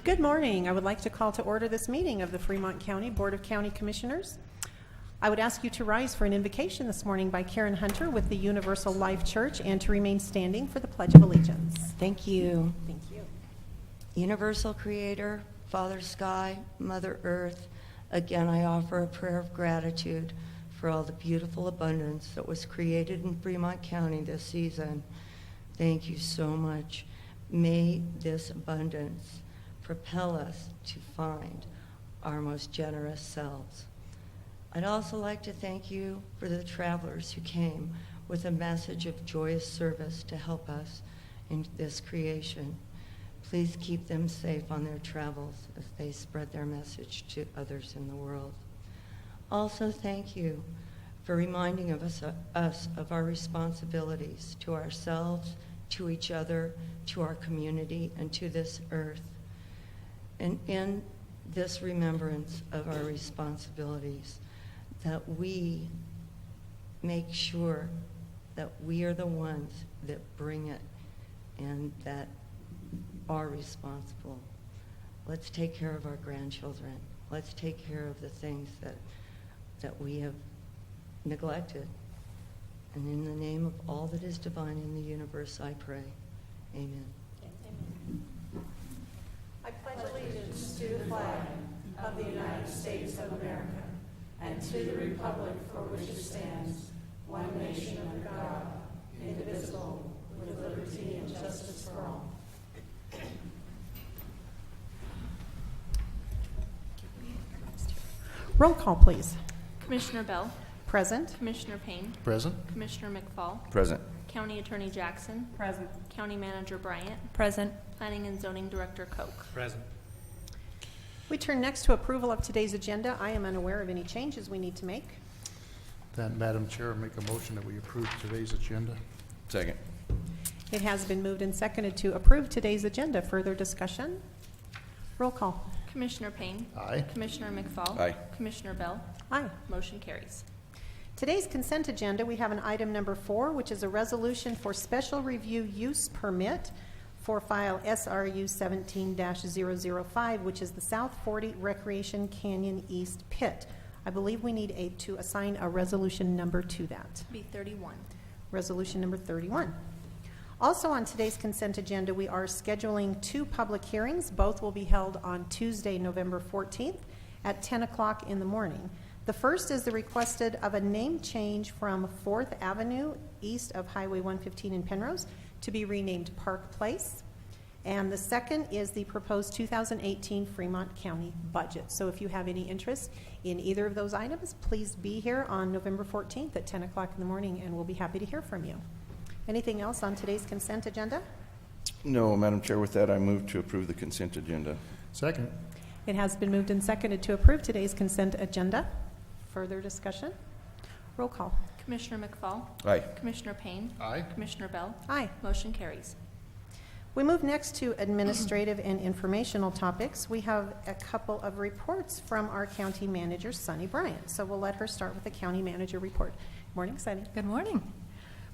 Good morning. I would like to call to order this meeting of the Fremont County Board of County Commissioners. I would ask you to rise for an invocation this morning by Karen Hunter with the Universal Life Church and to remain standing for the Pledge of Allegiance. Thank you. Thank you. Universal Creator, Father Sky, Mother Earth, again I offer a prayer of gratitude for all the beautiful abundance that was created in Fremont County this season. Thank you so much. May this abundance propel us to find our most generous selves. I'd also like to thank you for the travelers who came with a message of joyous service to help us in this creation. Please keep them safe on their travels as they spread their message to others in the world. Also, thank you for reminding us of our responsibilities to ourselves, to each other, to our community, and to this earth. And in this remembrance of our responsibilities, that we make sure that we are the ones that bring it and that are responsible. Let's take care of our grandchildren. Let's take care of the things that we have neglected. And in the name of all that is divine in the universe, I pray. Amen. Amen. I pledge allegiance to the flag of the United States of America and to the republic for which it stands, one nation under God, indivisible, with liberty and justice for all. Roll call, please. Commissioner Bell, Present. Commissioner Payne, Present. Commissioner McFall, Present. County Attorney Jackson, Present. County Manager Bryant, Present. Planning and Zoning Director Koch. Present. We turn next to approval of today's agenda. I am unaware of any changes we need to make. Then, Madam Chair, make a motion that we approve today's agenda. Second. It has been moved and seconded to approve today's agenda. Further discussion? Roll call. Commissioner Payne, Aye. Commissioner McFall, Aye. Commissioner Bell, Aye. motion carries. Today's consent agenda, we have an item number 4, which is a resolution for special review use permit for file SRU 17-005, which is the South 40 Recreation Canyon East Pit. I believe we need to assign a resolution number to that. Be 31. Resolution number 31. Also on today's consent agenda, we are scheduling 2 public hearings. Both will be held on Tuesday, November 14th at 10 o'clock in the morning. The first is the requested of a name change from 4th Avenue east of Highway 115 in Penrose to be renamed Park Place. And the second is the proposed 2018 Fremont County budget. So if you have any interest in either of those items, please be here on November 14th at 10 o'clock in the morning, and we'll be happy to hear from you. Anything else on today's consent agenda? No, Madam Chair, with that, I move to approve the consent agenda. Second. It has been moved and seconded to approve today's consent agenda. Further discussion? Roll call. Commissioner McFall, Aye. Commissioner Payne, Aye. Commissioner Bell, Aye. motion carries. We move next to administrative and informational topics. We have a couple of reports from our county manager, Sunny Bryant. So we'll let her start with the county manager report. Morning, Sunny. Good morning.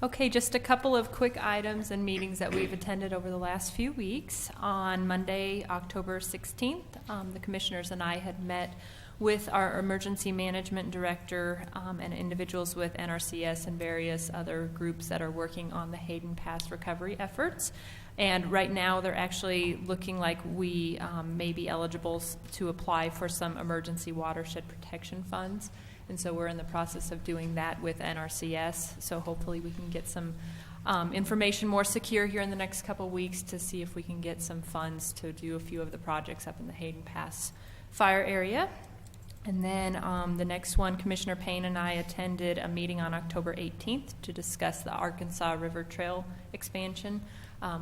Okay, just a couple of quick items and meetings that we've attended over the last few weeks. On Monday, October 16th, the commissioners and I had met with our emergency management director and individuals with NRCS and various other groups that are working on the Hayden Pass recovery efforts. And right now they're actually looking like we may be eligible to apply for some emergency watershed protection funds. And so we're in the process of doing that with NRCS. So hopefully we can get some information more secure here in the next couple of weeks to see if we can get some funds to do a few of the projects up in the Hayden Pass fire area. And then the next one, Commissioner Payne and I attended a meeting on October 18th to discuss the Arkansas River Trail expansion.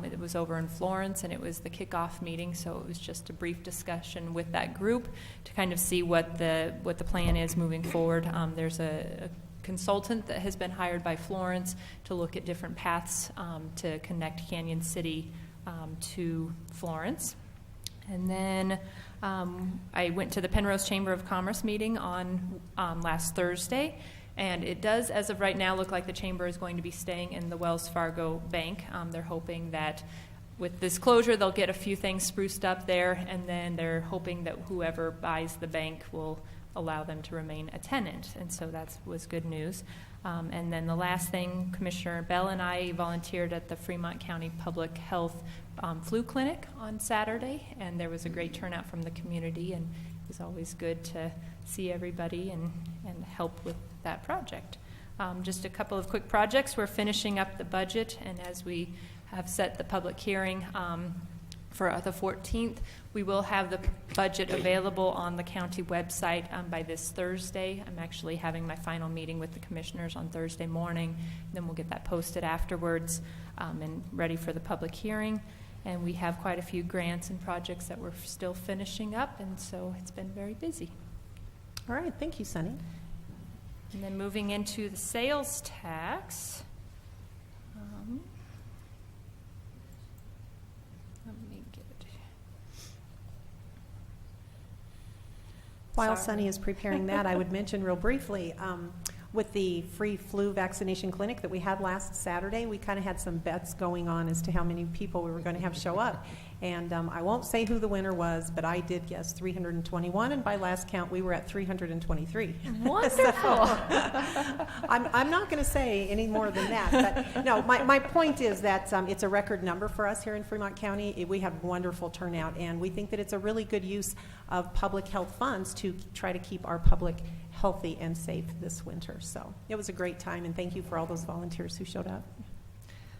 It was over in Florence, and it was the kickoff meeting, so it was just a brief discussion with that group to kind of see what the plan is moving forward. There's a consultant that has been hired by Florence to look at different paths to connect Canyon City to Florence. And then I went to the Penrose Chamber of Commerce meeting on last Thursday, and it does, as of right now, look like the chamber is going to be staying in the Wells Fargo Bank. They're hoping that with this closure, they'll get a few things spruced up there, and then they're hoping that whoever buys the bank will allow them to remain a tenant, and so that was good news. And then the last thing, Commissioner Bell and I volunteered at the Fremont County Public Health Flu Clinic on Saturday, and there was a great turnout from the community, and it was always good to see everybody and help with that project. Just a couple of quick projects. We're finishing up the budget, and as we have set the public hearing for the 14th, we will have the budget available on the county website by this Thursday. I'm actually having my final meeting with the commissioners on Thursday morning. Then we'll get that posted afterwards and ready for the public hearing. And we have quite a few grants and projects that we're still finishing up, and so it's been very busy. All right, thank you, Sunny. And then moving into the sales tax. Let me get it. While Sorry. Sunny is preparing that, I would mention real briefly, with the free flu vaccination clinic that we had last Saturday, we kind of had some bets going on as to how many people we were going to have show up. And I won't say who the winner was, but I did guess 321, and by last count, we were at 323. Wonderful. I'm not going to say any more than that, but no, my point is that it's a record number for us here in Fremont County. We have wonderful turnout, and we think that it's a really good use of public health funds to try to keep our public healthy and safe this winter. So it was a great time, and thank you for all those volunteers who showed up.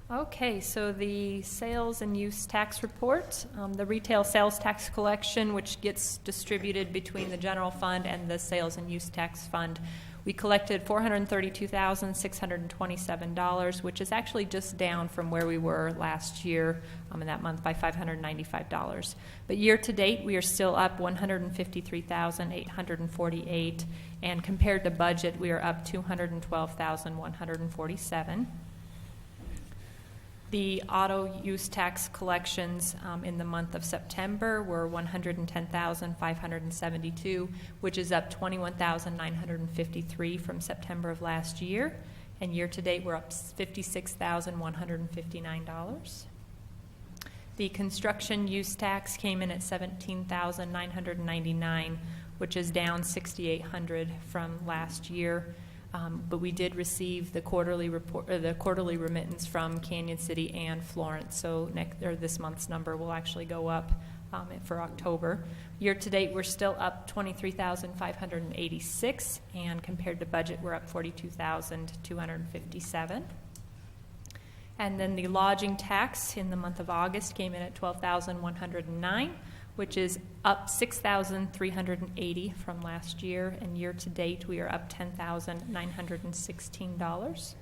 Okay, so the sales and use tax report, the retail sales tax collection, which gets distributed between the general fund and the sales and use tax fund, we collected $432,627, which is actually just down from where we were last year in that month by $595. But year to date, we are still up $153,848, and compared to budget, we are up $212,147. The auto use tax collections in the month of September were $110,572, which is up $21,953 from September of last year. And year to date, we're up $56,159. The construction use tax came in at $17,999, which is down $6,800 from last year. But we did receive the quarterly report, the quarterly remittance from Canyon City and Florence. So this month's number will actually go up for October. Year to date, we're still up $23,586, and compared to budget, we're up $42,257. And then the lodging tax in the month of August came in at $12,109. Which is up $6,380 from last year, and year to date we are up $10,916.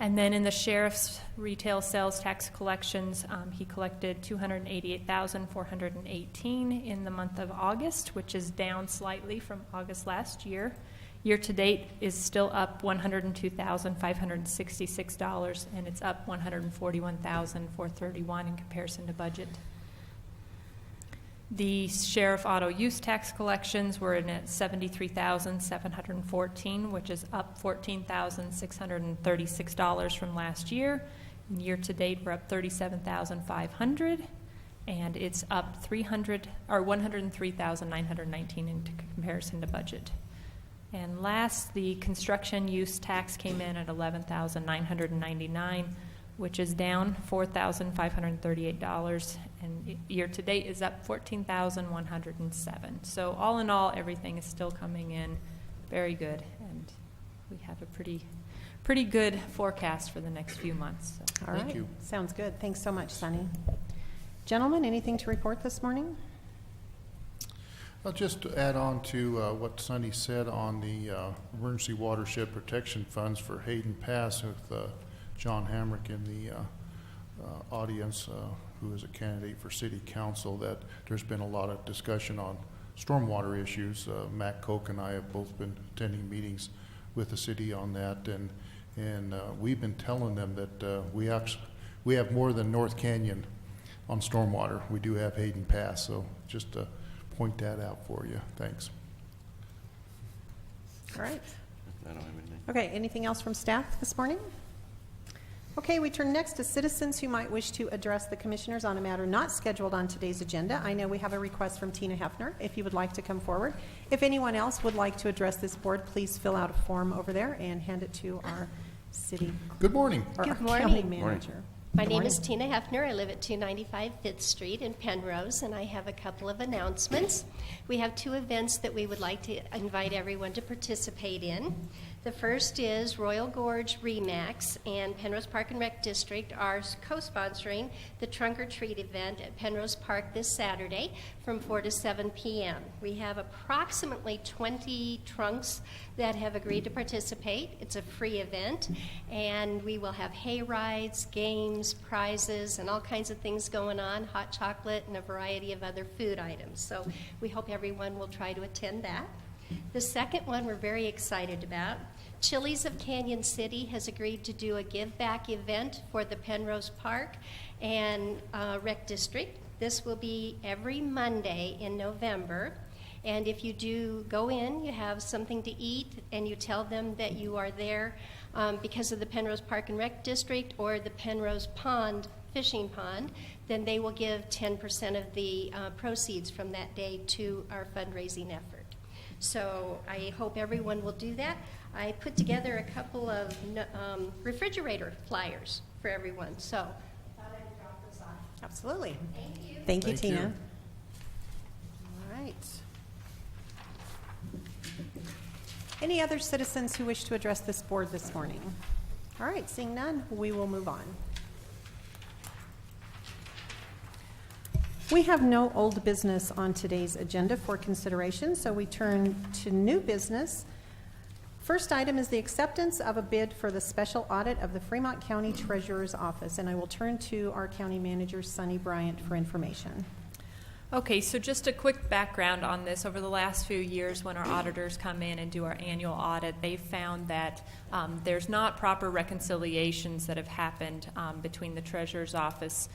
And then in the sheriff's retail sales tax collections, he collected $288,418 in the month of August, which is down slightly from August last year. Year to date is still up $102,566, and it's up $141,431 in comparison to budget. The sheriff auto use tax collections were in at $73,714, which is up $14,636 from last year. And year to date, we're up $37,500, and it's up $103,919 in comparison to budget. And last, the construction use tax came in at $11,999, which is down $4,538, and year to date is up $14,107. So all in all, everything is still coming in very good, and we have a pretty good forecast for the next few months. So. All right. Thank you. Sounds good. Thanks so much, Sunny. Gentlemen, anything to report this morning? I'll just add on to what Sunny said on the emergency watershed protection funds for Hayden Pass with John Hamrick in the audience, who is a candidate for city council, that there's been a lot of discussion on stormwater issues. Matt Koch and I have both been attending meetings with the city on that, and we've been telling them that we have more than North Canyon on stormwater. We do have Hayden Pass, so just to point that out for you. Thanks. All right. I don't have anything. Okay, anything else from staff this morning? Okay, we turn next to citizens who might wish to address the commissioners on a matter not scheduled on today's agenda. I know we have a request from Tina Hefner, if you would like to come forward. If anyone else would like to address this board, please fill out a form over there and hand it to our city, Good morning. or our Good morning. county Morning. manager. My Good name is morning. Tina Hefner. I live at 295 5th Street in Penrose, and I have a couple of announcements. We have 2 events that we would like to invite everyone to participate in. The first is Royal Gorge Remax and Penrose Park and Rec District are co-sponsoring the Trunk or Treat event at Penrose Park this Saturday from 4 to 7 p.m. We have approximately 20 trunks that have agreed to participate. It's a free event, and we will have hay rides, games, prizes, and all kinds of things going on, hot chocolate and a variety of other food items. So we hope everyone will try to attend that. The second one we're very excited about. Chili's of Canyon City has agreed to do a give back event for the Penrose Park and Rec District. This will be every Monday in November. And if you do go in, you have something to eat, and you tell them that you are there because of the Penrose Park and Rec District or the Penrose Pond, fishing pond, then they will give 10% of the proceeds from that day to our fundraising effort. So I hope everyone will do that. I put together a couple of refrigerator flyers for everyone, so I thought I'd drop this off. Absolutely. Thank you. Thank you, Thank Tina. you. All right. Any other citizens who wish to address this board this morning? All right, seeing none, we will move on. We have no old business on today's agenda for consideration, so we turn to new business. First item is the acceptance of a bid for the special audit of the Fremont County Treasurer's Office, and I will turn to our county manager, Sunny Bryant, for information. Okay, so just a quick background on this. Over the last few years, when our auditors come in and do our annual audit, they've found that there's not proper reconciliations that have happened between the Treasurer's Office,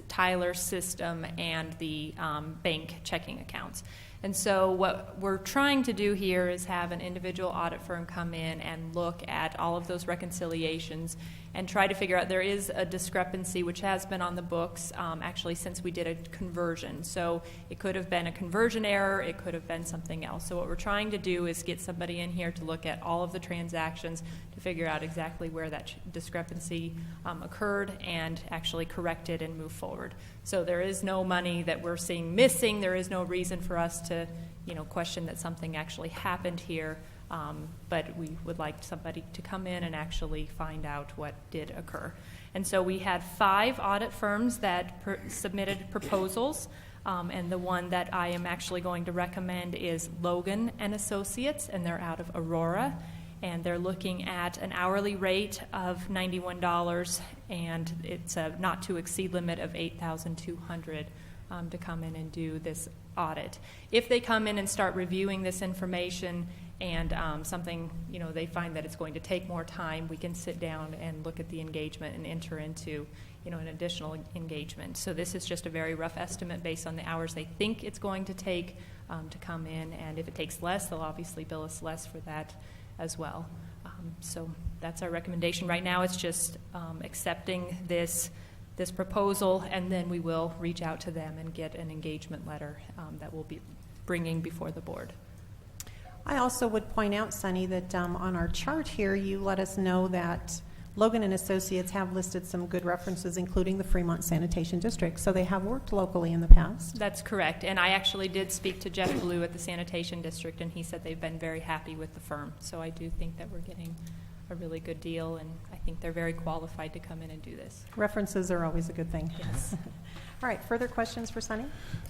Tyler system, and the bank checking accounts. And so what we're trying to do here is have an individual audit firm come in and look at all of those reconciliations and try to figure out, there is a discrepancy which has been on the books actually since we did a conversion. So it could have been a conversion error, it could have been something else. So what we're trying to do is get somebody in here to look at all of the transactions to figure out exactly where that discrepancy occurred and actually correct it and move forward. So there is no money that we're seeing missing. There is no reason for us to, question that something actually happened here. But we would like somebody to come in and actually find out what did occur. And so we had 5 audit firms that submitted proposals, and the one that I am actually going to recommend is Logan and Associates, and they're out of Aurora, and they're looking at an hourly rate of $91, and it's a not to exceed limit of $8,200 to come in and do this audit. If they come in and start reviewing this information and something, they find that it's going to take more time, we can sit down and look at the engagement and enter into, an additional engagement. So this is just a very rough estimate based on the hours they think it's going to take to come in, and if it takes less, they'll obviously bill us less for that as well. So that's our recommendation right now. It's just accepting this proposal, and then we will reach out to them and get an engagement letter that we'll be bringing before the board. I also would point out, Sunny, that on our chart here, you let us know that Logan and Associates have listed some good references, including the Fremont Sanitation District. So they have worked locally in the past. That's correct. And I actually did speak to Jeff Blue at the Sanitation District, and he said they've been very happy with the firm. So I do think that we're getting a really good deal, and I think they're very qualified to come in and do this. References are always a good thing. Yes. All right, further questions for Sunny?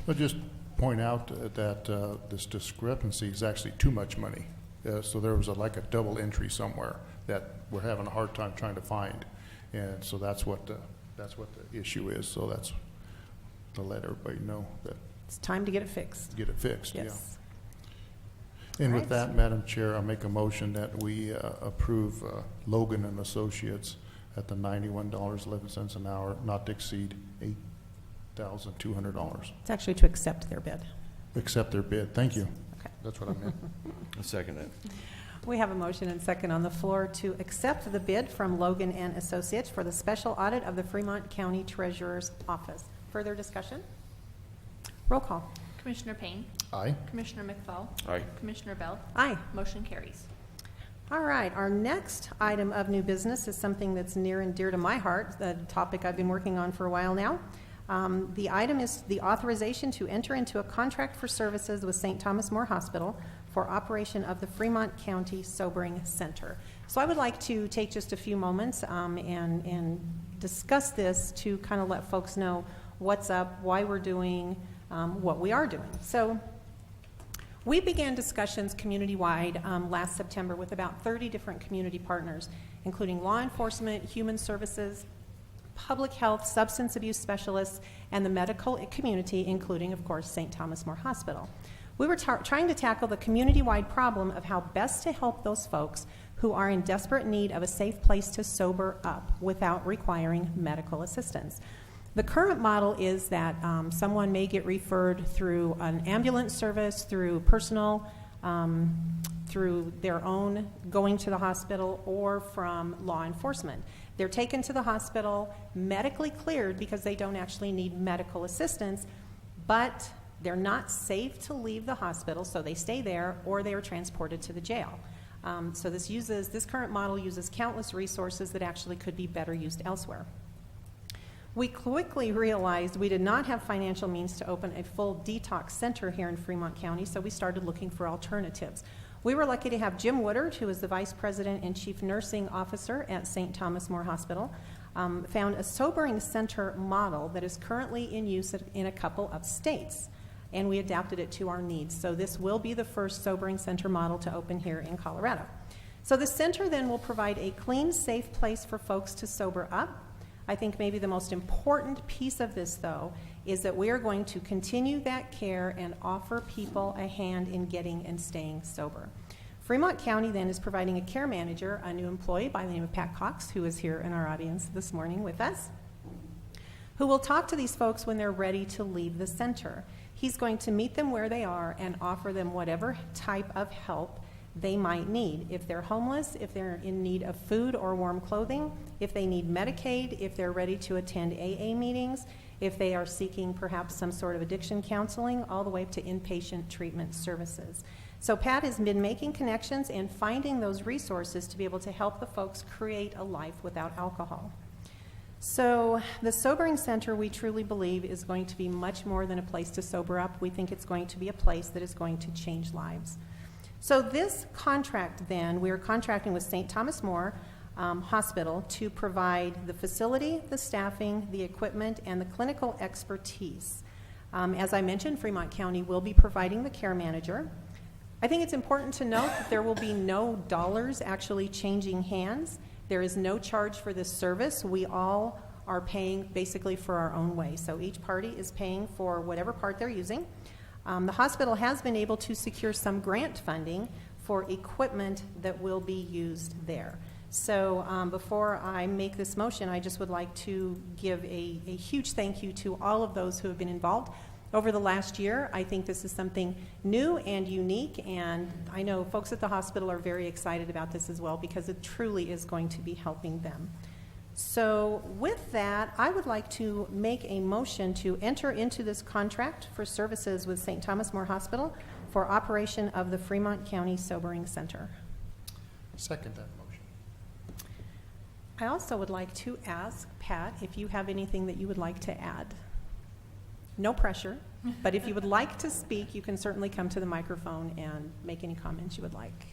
I'll just point out that this discrepancy is actually too much money. So there was like a double entry somewhere that we're having a hard time trying to find. And so that's what the issue is. So that's to let everybody know that, It's time to get it fixed. get it fixed, yeah. Yes. And All with right. that, Madam Chair, I make a motion that we approve Logan and Associates at the $91.11 an hour, not to exceed $8,200. It's actually to accept their bid. Accept their bid. Thank you. Okay. That's what I meant. I'll second it. We have a motion and second on the floor to accept the bid from Logan and Associates for the special audit of the Fremont County Treasurer's Office. Further discussion? Roll call. Commissioner Payne, Aye. Commissioner McFall, Aye. Commissioner Bell, Aye. motion carries. All right, our next item of new business is something that's near and dear to my heart, the topic I've been working on for a while now. The item is the authorization to enter into a contract for services with St. Thomas More Hospital for operation of the Fremont County Sobering Center. So I would like to take just a few moments and discuss this to kind of let folks know what's up, why we're doing what we are doing. So we began discussions community-wide last September with about 30 different community partners, including law enforcement, human services, public health, substance abuse specialists, and the medical community, including, of course, St. Thomas More Hospital. We were trying to tackle the community-wide problem of how best to help those folks who are in desperate need of a safe place to sober up without requiring medical assistance. The current model is that someone may get referred through an ambulance service, through personal, through their own going to the hospital, or from law enforcement. They're taken to the hospital, medically cleared because they don't actually need medical assistance, but they're not safe to leave the hospital, so they stay there, or they are transported to the jail. So this current model uses countless resources that actually could be better used elsewhere. We quickly realized we did not have financial means to open a full detox center here in Fremont County, so we started looking for alternatives. We were lucky to have Jim Woodard, who is the Vice President and Chief Nursing Officer at St. Thomas More Hospital, found a sobering center model that is currently in use in a couple of states, and we adapted it to our needs. So this will be the first sobering center model to open here in Colorado. So the center then will provide a clean, safe place for folks to sober up. I think maybe the most important piece of this, though, is that we are going to continue that care and offer people a hand in getting and staying sober. Fremont County then is providing a care manager, a new employee by the name of Pat Cox, who is here in our audience this morning with us, who will talk to these folks when they're ready to leave the center. He's going to meet them where they are and offer them whatever type of help they might need. If they're homeless, if they're in need of food or warm clothing, if they need Medicaid, if they're ready to attend AA meetings, if they are seeking perhaps some sort of addiction counseling, all the way up to inpatient treatment services. So Pat has been making connections and finding those resources to be able to help the folks create a life without alcohol. So the Sobering Center, we truly believe, is going to be much more than a place to sober up. We think it's going to be a place that is going to change lives. So this contract then, we are contracting with St. Thomas More Hospital to provide the facility, the staffing, the equipment, and the clinical expertise. As I mentioned, Fremont County will be providing the care manager. I think it's important to note that there will be no dollars actually changing hands. There is no charge for this service. We all are paying basically for our own way. So each party is paying for whatever part they're using. The hospital has been able to secure some grant funding for equipment that will be used there. So before I make this motion, I just would like to give a huge thank you to all of those who have been involved over the last year. I think this is something new and unique, and I know folks at the hospital are very excited about this as well because it truly is going to be helping them. So with that, I would like to make a motion to enter into this contract for services with St. Thomas More Hospital for operation of the Fremont County Sobering Center. Second that motion. I also would like to ask Pat if you have anything that you would like to add. No pressure, but if you would like to speak, you can certainly come to the microphone and make any comments you would like.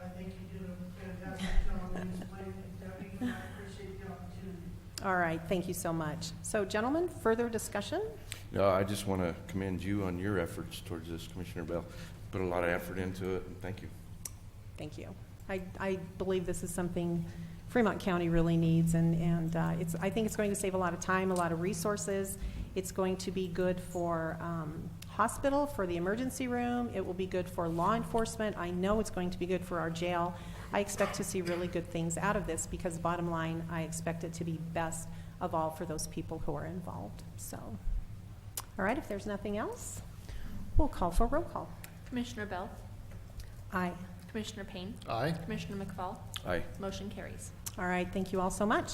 I think you did a fantastic job in explaining it, Debbie, and I appreciate the opportunity. All right, thank you so much. So, gentlemen, further discussion? No, I just want to commend you on your efforts towards this, Commissioner Bell. Put a lot of effort into it, and thank you. Thank you. I believe this is something Fremont County really needs, and I think it's going to save a lot of time, a lot of resources. It's going to be good for hospital, for the emergency room. It will be good for law enforcement. I know it's going to be good for our jail. I expect to see really good things out of this because bottom line, I expect it to be best of all for those people who are involved. So, all right, if there's nothing else, we'll call for roll call. Commissioner Bell, Aye. Commissioner Payne, Aye. Commissioner McFall, Aye. motion carries. All right, thank you all so much.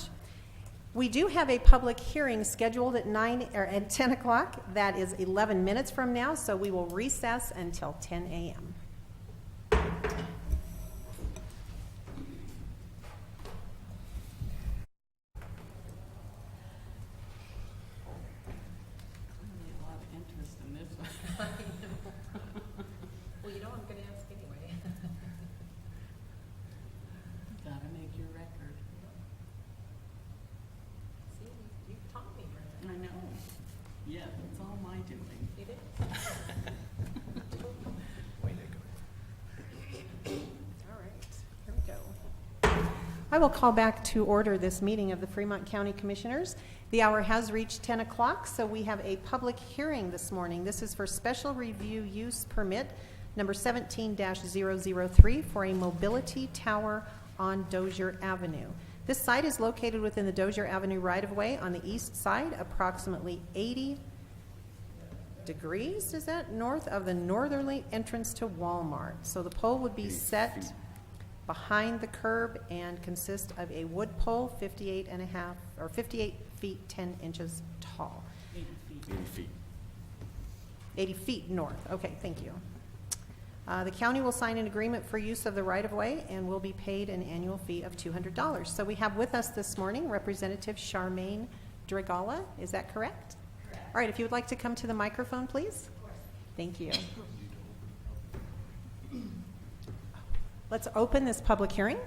We do have a public hearing scheduled at 10 o'clock. That is 11 minutes from now, so we will recess until 10 a.m. A lot of interest in this one. Well, you know I'm going to ask anyway. Gotta make your record. See, you taught me, Brenda. I know. Yeah, it's all my doing. You did? All right, here we go. I will call back to order this meeting of the Fremont County Commissioners. The hour has reached 10 o'clock, so we have a public hearing this morning. This is for special review use permit number 17-003 for a mobility tower on Dozier Avenue. This site is located within the Dozier Avenue right-of-way on the east side, approximately 80 degrees, is that, north of the northerly entrance to Walmart. So the pole would be 80 set feet. behind the curb and consist of a wood pole 58 feet 10 inches tall. 80 feet. 80 feet. 80 feet north. Okay, thank you. The county will sign an agreement for use of the right-of-way and will be paid an annual fee of $200. So we have with us this morning Representative Charmaine Dragala. Is that correct? Correct. All right, if you would like to come to the microphone, please. Of course. Thank you. Let's open this public hearing.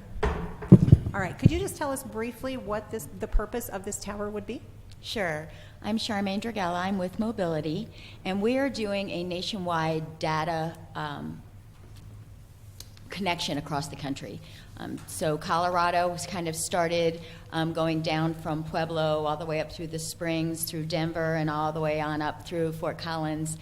All right, could you just tell us briefly what the purpose of this tower would be? Sure. I'm Charmaine Dragella. I'm with Mobility, and we are doing a nationwide data connection across the country. So Colorado was kind of started going down from Pueblo all the way up through the Springs, through Denver, and all the way on up through Fort Collins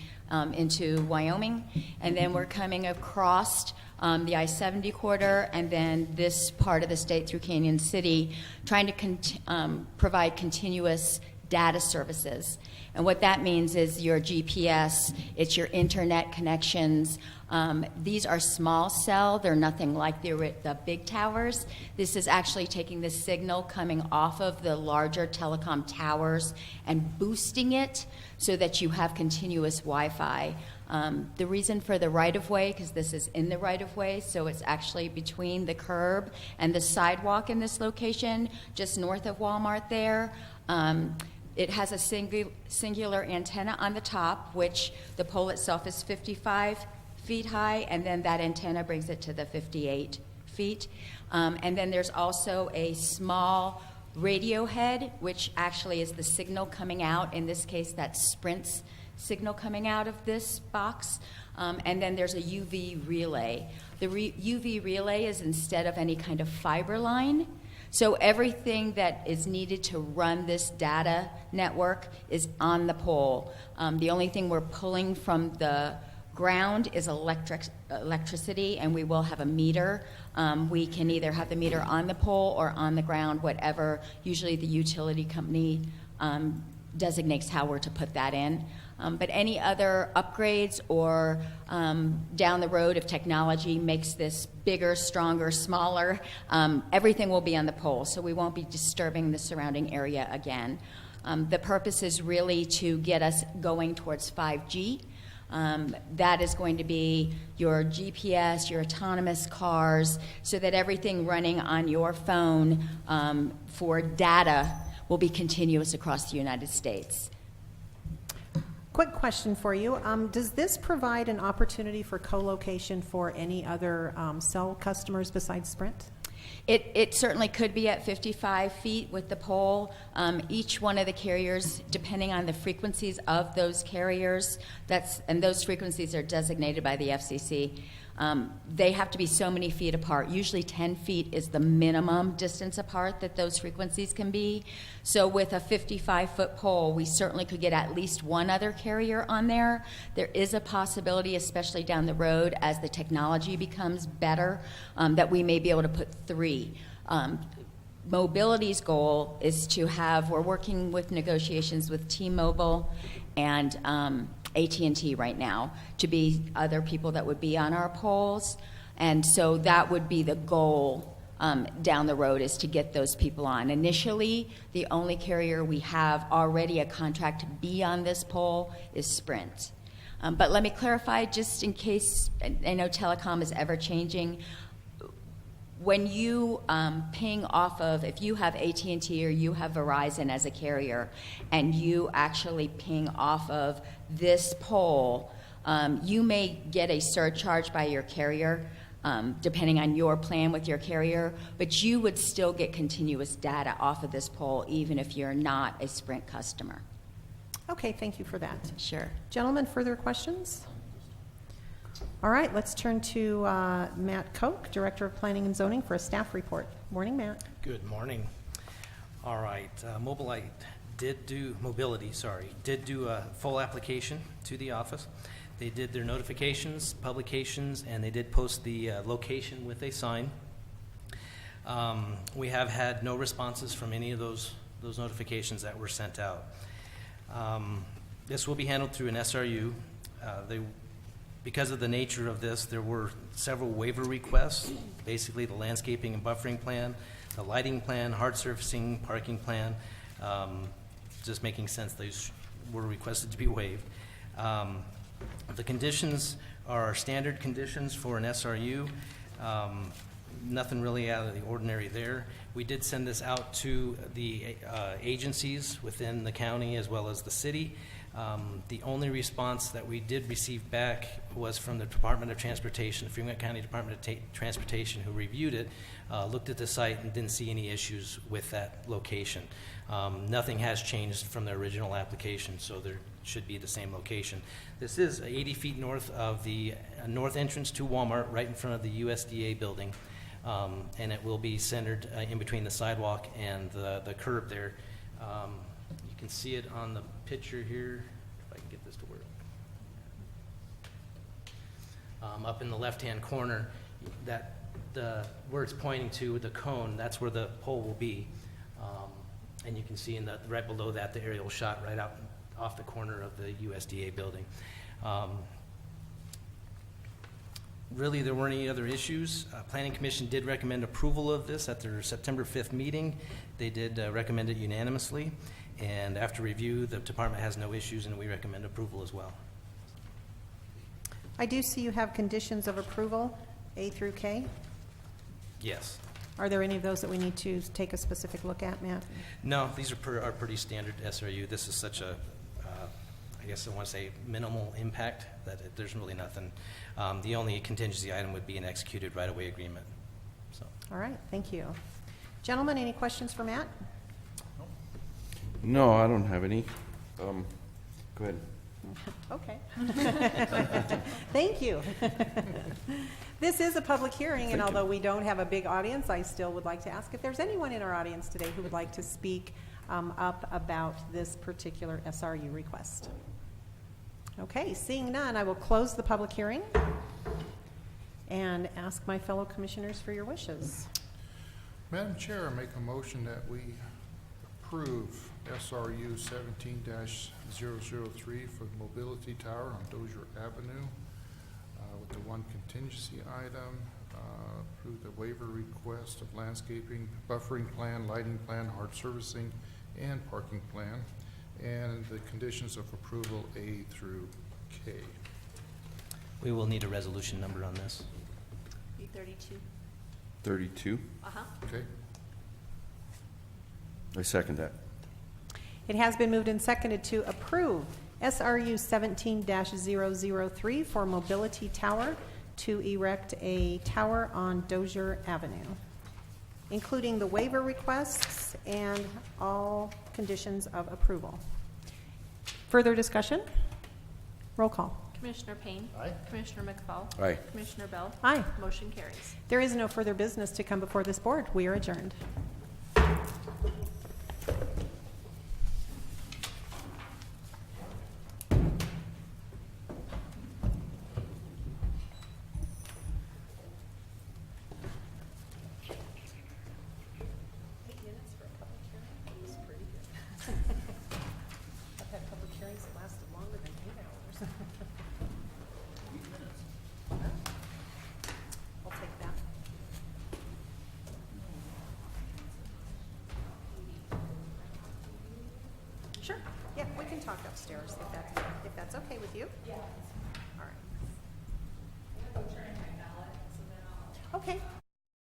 into Wyoming. And then we're coming across the I-70 corridor, and then this part of the state through Canyon City, trying to provide continuous data services. And what that means is your GPS, it's your internet connections. These are small cell. They're nothing like the big towers. This is actually taking the signal coming off of the larger telecom towers and boosting it so that you have continuous Wi-Fi. The reason for the right-of-way, because this is in the right-of-way, so it's actually between the curb and the sidewalk in this location, just north of Walmart there. It has a singular antenna on the top, which the pole itself is 55 feet high, and then that antenna brings it to the 58 feet. And then there's also a small radio head, which actually is the signal coming out. In this case, that's Sprint's signal coming out of this box. And then there's a UV relay. The UV relay is instead of any kind of fiber line. So everything that is needed to run this data network is on the pole. The only thing we're pulling from the ground is electricity, and we will have a meter. We can either have the meter on the pole or on the ground, whatever usually the utility company designates how we're to put that in. But any other upgrades or down the road, if technology makes this bigger, stronger, smaller, everything will be on the pole, so we won't be disturbing the surrounding area again. The purpose is really to get us going towards 5G. That is going to be your GPS, your autonomous cars, so that everything running on your phone for data will be continuous across the United States. Quick question for you. Does this provide an opportunity for co-location for any other cell customers besides Sprint? It certainly could be at 55 feet with the pole. Each one of the carriers, depending on the frequencies of those carriers, and those frequencies are designated by the FCC, they have to be so many feet apart. Usually 10 feet is the minimum distance apart that those frequencies can be. So with a 55-foot pole, we certainly could get at least one other carrier on there. There is a possibility, especially down the road, as the technology becomes better, that we may be able to put 3. Mobility's goal is to have, we're working with negotiations with T-Mobile and AT&T right now to be other people that would be on our poles. And so that would be the goal down the road, is to get those people on. Initially, the only carrier we have already a contract to be on this pole is Sprint. But let me clarify, just in case, I know telecom is ever changing. When you ping off of, if you have AT&T or you have Verizon as a carrier, and you actually ping off of this pole, you may get a surcharge by your carrier, depending on your plan with your carrier, but you would still get continuous data off of this pole, even if you're not a Sprint customer. Okay, thank you for that. Sure. Gentlemen, further questions? All right, let's turn to Matt Koch, Director of Planning and Zoning, for a staff report. Morning, Matt. Good morning. All right, Mobility did do a full application to the office. They did their notifications, publications, and they did post the location with a sign. We have had no responses from any of those notifications that were sent out. This will be handled through an SRU. Because of the nature of this, there were several waiver requests, basically the landscaping and buffering plan, the lighting plan, hard surfacing, parking plan, just making sense those were requested to be waived. The conditions are standard conditions for an SRU. Nothing really out of the ordinary there. We did send this out to the agencies within the county as well as the city. The only response that we did receive back was from the Department of Transportation, the Fremont County Department of Transportation, who reviewed it, looked at the site and didn't see any issues with that location. Nothing has changed from the original application, so there should be the same location. This is 80 feet north of the north entrance to Walmart, right in front of the USDA building, and it will be centered in between the sidewalk and the curb there. You can see it on the picture here, if I can get this to work. Up in the left-hand corner, where it's pointing to, the cone, that's where the pole will be. And you can see right below that, the aerial shot right out off the corner of the USDA building. Really, there weren't any other issues. Planning Commission did recommend approval of this at their September 5th meeting. They did recommend it unanimously. And after review, the department has no issues, and we recommend approval as well. I do see you have conditions of approval, A through K. Yes. Are there any of those that we need to take a specific look at, Matt? No, these are pretty standard SRU. This is such a, I guess I want to say, minimal impact that there's really nothing. The only contingency item would be an executed right-of-way agreement. So. All right, thank you. Gentlemen, any questions for Matt? No, I don't have any. Go ahead. Okay. Thank you. This is a public hearing, and although we don't have a big audience, I still would like to ask if there's anyone in our audience today who would like to speak up about this particular SRU request. Okay, seeing none, I will close the public hearing and ask my fellow commissioners for your wishes. Madam Chair, I make a motion that we approve SRU 17-003 for the mobility tower on Dozier Avenue with the one contingency item, approve the waiver request of landscaping, buffering plan, lighting plan, hard servicing, and parking plan, and the conditions of approval A through K. We will need a resolution number on this. B32. 32. Uh-huh. Okay. I second that. It has been moved and seconded to approve SRU 17-003 for mobility tower to erect a tower on Dozier Avenue, including the waiver requests and all conditions of approval. Further discussion? Roll call. Commissioner Payne. Aye. Commissioner McFall. Aye. Commissioner Bell. Aye. Motion carries. There is no further business to come before this board. We are adjourned. I've had public hearings that lasted longer than 8 hours. I'll Sure, yeah, we can talk upstairs if that's okay with you. Yeah. All right. Okay,